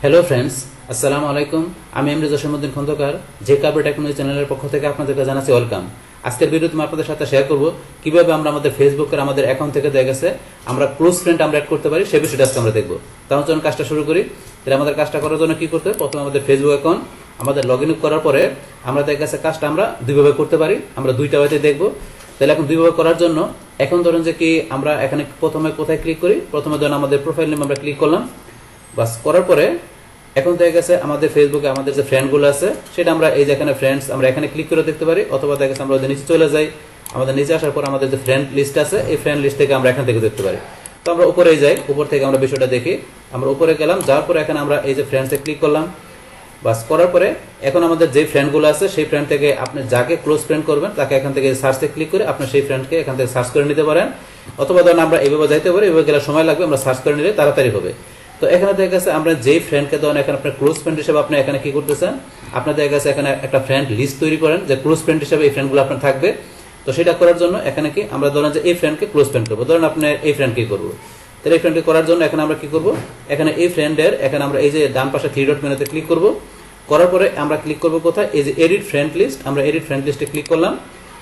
Hello friends, আসসালামু আলাইকুম। আমি এমডি জসিমউদ্দিন খন্দকার, যে কাবরে টেকনোলজি চ্যানেলের পক্ষ থেকে আপনাদেরকে জানাচ্ছি ওয়েলকাম। আজকের ভিডিওতে আমি আপনাদের সাথে শেয়ার করব কিভাবে আমরা আমাদের ফেসবুকের আমাদের অ্যাকাউন্ট থেকে দেখা গেছে আমরা ক্লোজ ফ্রেন্ড আমরা অ্যাড করতে পারি, সেই বিষয়টা আজকে আমরা দেখব। তার জন্য কাজটা শুরু করি। তাহলে আমাদের কাজটা করার জন্য কি করতে হবে? প্রথমে আমাদের ফেসবুক অ্যাকাউন্ট আমাদের লগ ইন করার পরে আমরা দেখা গেছে কাজটা আমরা দুইভাবে করতে পারি, আমরা দুইটা ওয়েতে দেখব। তাহলে এখন দুইভাবে করার জন্য এখন ধরুন যে কি আমরা এখানে প্রথমে কোথায় ক্লিক করি, প্রথমে ধরুন আমাদের প্রোফাইল নেম আমরা ক্লিক করলাম। বাস করার পরে এখন দেখা গেছে আমাদের ফেসবুকে আমাদের যে ফ্রেন্ডগুলো আছে সেটা আমরা এই যে এখানে ফ্রেন্ডস আমরা এখানে ক্লিক করে দেখতে পারি, অথবা দেখা গেছে আমরা ওদের নিচে চলে যাই। আমাদের নিচে আসার পর আমাদের যে ফ্রেন্ড লিস্ট আছে এই ফ্রেন্ড লিস্ট থেকে আমরা এখান থেকে দেখতে পারি। তো আমরা উপরে যাই, উপর থেকে আমরা বিষয়টা দেখি। আমরা উপরে গেলাম, যাওয়ার পরে এখানে আমরা এই যে ফ্রেন্ডসে ক্লিক করলাম। বাস করার পরে এখন আমাদের যে ফ্রেন্ডগুলো আছে সেই ফ্রেন্ড থেকে আপনি যাকে ক্লোজ ফ্রেন্ড করবেন তাকে এখান থেকে সার্চে ক্লিক করে আপনি সেই ফ্রেন্ডকে এখান থেকে সার্চ করে নিতে পারেন, অথবা ধরুন আমরা এইভাবে যাইতে পারি, এইভাবে গেলে সময় লাগবে, আমরা সার্চ করে নিলে তাড়াতাড়ি হবে। তো এখানে দেখা গেছে আমরা যেই ফ্রেন্ডকে ধরেন এখানে আপনার ক্লোজ ফ্রেন্ড হিসেবে আপনি এখানে কি করতেছেন, আপনার দেখা গেছে এখানে একটা ফ্রেন্ড লিস্ট তৈরি করেন যে ক্লোজ ফ্রেন্ড হিসেবে এই ফ্রেন্ডগুলো আপনার থাকবে। তো সেটা করার জন্য এখানে কি আমরা ধরেন যে এই ফ্রেন্ডকে ক্লোজ ফ্রেন্ড করবো, ধরেন আপনি এই ফ্রেন্ডকে করবো। তাহলে এই ফ্রেন্ডকে করার জন্য এখানে আমরা কি করবো, এখানে এই ফ্রেন্ডের এখানে আমরা এই যে ডান পাশে থ্রি ডট মেনুতে ক্লিক করবো। করার পরে আমরা ক্লিক করবো কোথায়, এই যে এডিট ফ্রেন্ড লিস্ট, আমরা এডিট ফ্রেন্ড লিস্টে ক্লিক করলাম।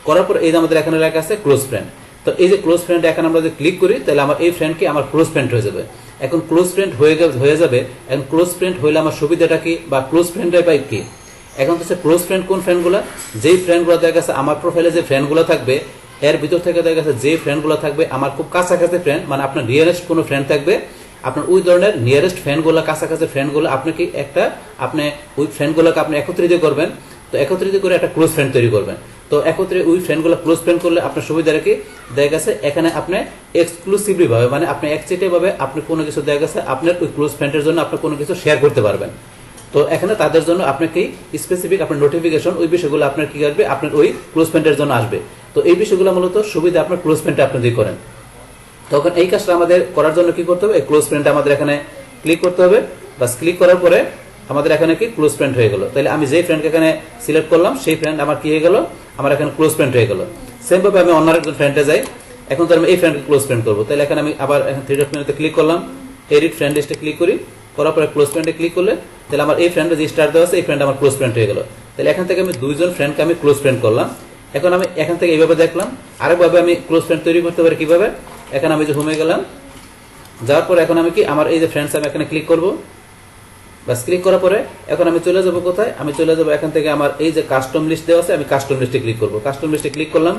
করার পরে এই যে আমাদের এখানে লেখা আছে ক্লোজ ফ্রেন্ড। তো এই যে ক্লোজ ফ্রেন্ড এখানে আমরা যদি ক্লিক করি তাহলে আমার এই ফ্রেন্ডকে আমার ক্লোজ ফ্রেন্ড হয়ে যাবে। এখন ক্লোজ ফ্রেন্ড হয়ে যাবে। এখন ক্লোজ ফ্রেন্ড হইলে আমার সুবিধাটা কি, বা ক্লোজ ফ্রেন্ডের পাই কি? এখন হচ্ছে ক্লোজ ফ্রেন্ড কোন ফ্রেন্ডগুলো, যেই ফ্রেন্ডগুলো দেখা গেছে আমার প্রোফাইলে যে ফ্রেন্ডগুলো থাকবে এর ভিতর থেকে দেখা গেছে যে ফ্রেন্ডগুলো থাকবে আমার খুব কাছাকাছি ফ্রেন্ড, মানে আপনার নিয়ারেস্ট কোনো ফ্রেন্ড থাকবে, আপনার ওই ধরনের নিয়ারেস্ট ফ্রেন্ডগুলো কাছাকাছি ফ্রেন্ডগুলো আপনি কি একটা আপনি ওই ফ্রেন্ডগুলোকে আপনি একত্রিত করবেন। তো একত্রিত করে একটা ক্লোজ ফ্রেন্ড তৈরি করবেন। তো একত্রে ওই ফ্রেন্ডগুলো ক্লোজ ফ্রেন্ড করলে আপনার সুবিধা কি দেখা গেছে, এখানে আপনি এক্সক্লুসিভলি ভাবে মানে আপনি একচেটে ভাবে আপনি কোনো কিছু দেখা গেছে আপনার ওই ক্লোজ ফ্রেন্ডের জন্য আপনি কোনো কিছু শেয়ার করতে পারবেন। তো এখানে তাদের জন্য আপনাকে স্পেসিফিক আপনার নোটিফিকেশন ওই বিষয়গুলো আপনার কি আসবে, আপনার ওই ক্লোজ ফ্রেন্ডের জন্য আসবে। তো এই বিষয়গুলো মূলত সুবিধা আপনার ক্লোজ ফ্রেন্ডে আপনি যদি করেন, তখন এই কাজটা আমাদের করার জন্য কি করতে হবে, এই ক্লোজ ফ্রেন্ডটা আমাদের এখানে ক্লিক করতে হবে। বাস ক্লিক করার পরে আমাদের এখানে কি ক্লোজ ফ্রেন্ড হয়ে গেল। তাহলে আমি যেই ফ্রেন্ডকে এখানে সিলেক্ট করলাম সেই ফ্রেন্ড আমার কি হয়ে গেল, আমার এখানে ক্লোজ ফ্রেন্ড হয়ে গেল। সেম ভাবে আমি অন্য একজন ফ্রেন্ডে যাই, এখন তো আমি এই ফ্রেন্ডকে ক্লোজ ফ্রেন্ড করবো। তাহলে এখানে আমি আবার এখন থ্রি ডট মেনুতে ক্লিক করলাম, এডিট ফ্রেন্ড লিস্টে ক্লিক করি, করার পরে ক্লোজ ফ্রেন্ডে ক্লিক করলে তাহলে আমার এই ফ্রেন্ডে যে স্টার দেওয়া আছে এই ফ্রেন্ড আমার ক্লোজ ফ্রেন্ড হয়ে গেল। তাহলে এখান থেকে আমি দুইজন ফ্রেন্ডকে আমি ক্লোজ ফ্রেন্ড করলাম। এখন আমি এখান থেকে এইভাবে দেখলাম, আরেকভাবে আমি ক্লোজ ফ্রেন্ড তৈরি করতে পারি কিভাবে। এখানে আমি যে হোমে গেলাম, যাওয়ার পর এখন আমি কি আমার এই যে ফ্রেন্ডস আমি এখানে ক্লিক করবো। বাস ক্লিক করার পরে এখন আমি চলে যাব কোথায়, আমি চলে যাব এখান থেকে আমার এই যে কাস্টম লিস্ট দেওয়া আছে আমি কাস্টম লিস্টে ক্লিক করবো। কাস্টম লিস্টে ক্লিক করলাম।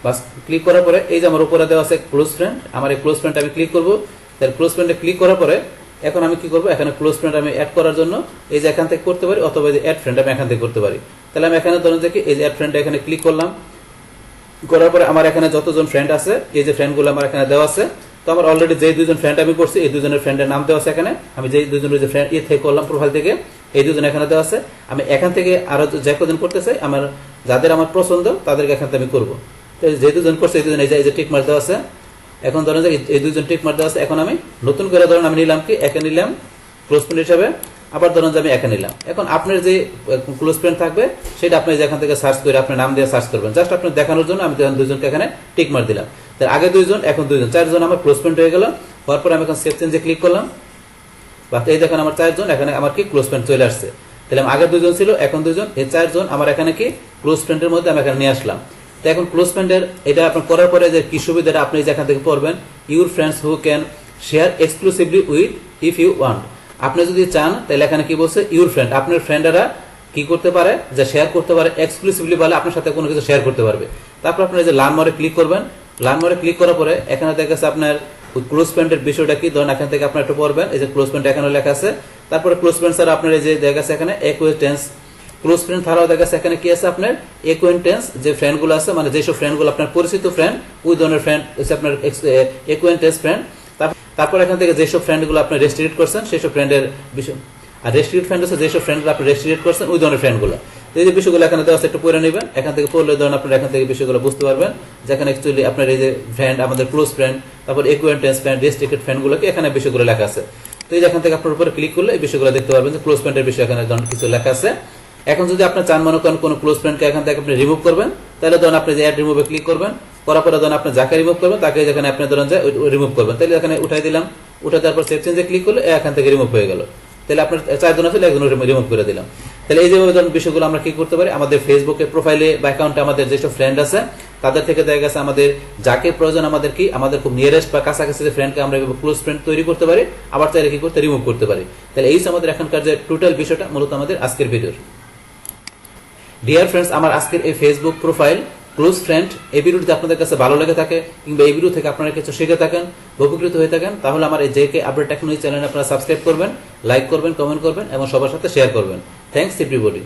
বাস ক্লিক করার পরে এই যে আমার উপরে দেওয়া আছে ক্লোজ ফ্রেন্ড, আমার এই ক্লোজ ফ্রেন্ড আমি ক্লিক করবো। তাহলে ক্লোজ ফ্রেন্ডে ক্লিক করার পরে এখন আমি কি করবো, এখানে ক্লোজ ফ্রেন্ড আমি অ্যাড করার জন্য এই যে এখান থেকে করতে পারি, অথবা এই যে অ্যাড ফ্রেন্ড আমি এখান থেকে করতে পারি। তাহলে আমি এখানে ধরুন দেখি এই যে অ্যাড ফ্রেন্ড এখানে ক্লিক করলাম। করার পরে আমার এখানে যতজন ফ্রেন্ড আছে এই যে ফ্রেন্ডগুলো আমার এখানে দেওয়া আছে। তো আমার অলরেডি যে দুজন ফ্রেন্ড আমি করছি এই দুজনের ফ্রেন্ডের নাম দেওয়া আছে এখানে। আমি যে দুজনের যে ফ্রেন্ড থেকে করলাম প্রোফাইল থেকে এই দুজন এখানে দেওয়া আছে। আমি এখান থেকে আরো যে কজন করতে চাই আমার যাদের আমার পছন্দ তাদেরকে এখান থেকে আমি করবো। তো যে দুজন করছে এই দুজন এই যে টিক মার্ক দেওয়া আছে। এখন ধরেন যে এই দুজন টিক মার্ক দেওয়া আছে। এখন আমি নতুন করে ধরেন আমি নিলাম কি একে নিলাম ক্লোজ ফ্রেন্ড হিসাবে, আবার ধরুন যে আমি একে নিলাম। এখন আপনার যে ক্লোজ ফ্রেন্ড থাকবে সেটা আপনি এখান থেকে সার্চ করে আপনার নাম দিয়ে সার্চ করবেন, জাস্ট আপনি দেখানোর জন্য আমি দুজনকে এখানে টিক মার্ক দিলাম। তার আগে দুইজন এখন দুইজন, চারজন আমার ক্লোজ ফ্রেন্ড হয়ে গেল। হওয়ার পরে আমি এখন সেভ চেঞ্জে ক্লিক করলাম। বা এই দেখেন আমার চারজন এখানে আমার কি ক্লোজ ফ্রেন্ড চলে আসছে। তাহলে আগে দুজন ছিল এখন দুজন, এই চারজন আমার এখানে কি ক্লোজ ফ্রেন্ডের মধ্যে আমি এখানে নিয়ে আসলাম। তো এখন ক্লোজ ফ্রেন্ডের এটা আপনার করার পরে যে কি সুবিধাটা আপনি যেখান থেকে পড়বেন, your friends who can share exclusively with if you want. আপনি যদি চান তাহলে এখানে কি বলছে, ইউর ফ্রেন্ড আপনার ফ্রেন্ডরা কি করতে পারে, যে শেয়ার করতে পারে এক্সক্লুসিভলি, বলে আপনার সাথে কোনো কিছু শেয়ার করতে পারবে। তারপর আপনি যে লার্ন মোরে ক্লিক করবেন। লার্ন মোরে ক্লিক করার পরে এখানে দেখা যাচ্ছে আপনার ক্লোজ ফ্রেন্ডের বিষয়টা কি, ধরেন এখান থেকে আপনার একটু পড়বেন। এই যে ক্লোজ ফ্রেন্ড এখানে লেখা আছে। তারপরে ক্লোজ ফ্রেন্ড স্যার আপনার এই যে দেখা যাচ্ছে এখানে অ্যাকোয়েন্টেন্স ক্লোজ ফ্রেন্ড ছাড়াও দেখা যাচ্ছে এখানে কি আছে আপনার অ্যাকোয়েন্টেন্স যে ফ্রেন্ডগুলো আছে, মানে যেসব ফ্রেন্ডগুলো আপনার পরিচিত ফ্রেন্ড ওই ধরনের ফ্রেন্ড হচ্ছে আপনার অ্যাকোয়েন্টেন্স ফ্রেন্ড। তারপর এখান থেকে যেসব ফ্রেন্ডগুলো আপনি রেস্ট্রিক্ট করছেন সেসব ফ্রেন্ডের বিষয়, আর রেস্ট্রিক্ট ফ্রেন্ড হচ্ছে যেসব ফ্রেন্ডগুলো আপনি রেস্ট্রিক্ট করছেন ওই ধরনের ফ্রেন্ডগুলো। এই যে বিষয়গুলো এখানে দেওয়া আছে একটু পড়ে নেবেন। এখান থেকে পড়লে ধরেন আপনার এখান থেকে বিষয়গুলো বুঝতে পারবেন, যেখানে অ্যাকচুয়ালি আপনার এই যে ফ্রেন্ড আমাদের ক্লোজ ফ্রেন্ড, তারপর অ্যাকোয়েন্টেন্স ফ্রেন্ড, রেস্ট্রিক্টেড ফ্রেন্ডগুলোকে এখানে বিষয়গুলো লেখা আছে। তো এই যে এখান থেকে আপনার উপরে ক্লিক করলে এই বিষয়গুলো দেখতে পারবেন যে ক্লোজ ফ্রেন্ডের বিষয় এখানে কিছু লেখা আছে। এখন যদি আপনার চান মনে করেন কোনো ক্লোজ ফ্রেন্ডকে এখান থেকে আপনি রিমুভ করবেন, তাহলে ধরেন আপনি যে অ্যাড রিমুভে ক্লিক করবেন, করার পরে ধরেন আপনি যাকে রিমুভ করবেন তাকে যেখানে আপনি ধরেন যে রিমুভ করবেন, তাহলে এখানে উঠাই দিলাম। উঠে তারপর সেভ চেঞ্জে ক্লিক করলে এখান থেকে রিমুভ হয়ে গেল। তাহলে আপনার 4 জন আছে, একজন রিমুভ করে দিলাম। তাহলে এই যে বিষয়গুলো আমরা কি করতে পারি, আমাদের ফেসবুকে প্রোফাইলে বা অ্যাকাউন্টে আমাদের যেসব ফ্রেন্ড আছে তাদের থেকে দেখা গেছে আমাদের যাকে প্রয়োজন, আমাদের কি আমাদের খুব নিয়ারেস্ট বা কাছাকাছি যে ফ্রেন্ডকে আমরা ক্লোজ ফ্রেন্ড তৈরি করতে পারি, আবার চাইলে কি করতে রিমুভ করতে পারি। তাহলে এই আমাদের এখনকার যে টোটাল বিষয়টা মূলত আমাদের আজকের ভিডিওর। ডিয়ার ফ্রেন্ডস, আমার আজকের এই ফেসবুক প্রোফাইল ক্লোজ ফ্রেন্ড এই ভিডিওটি আপনাদের কাছে ভালো লেগে থাকে কিংবা এই ভিডিও থেকে আপনারা কিছু শিখে থাকেন, উপকৃত হয়ে থাকেন, তাহলে আমার এই জেকে আপডেট টেকনোলজি চ্যানেল আপনারা সাবস্ক্রাইব করবেন, লাইক করবেন, কমেন্ট করবেন এবং সবার সাথে শেয়ার করবেন। Thanks everybody.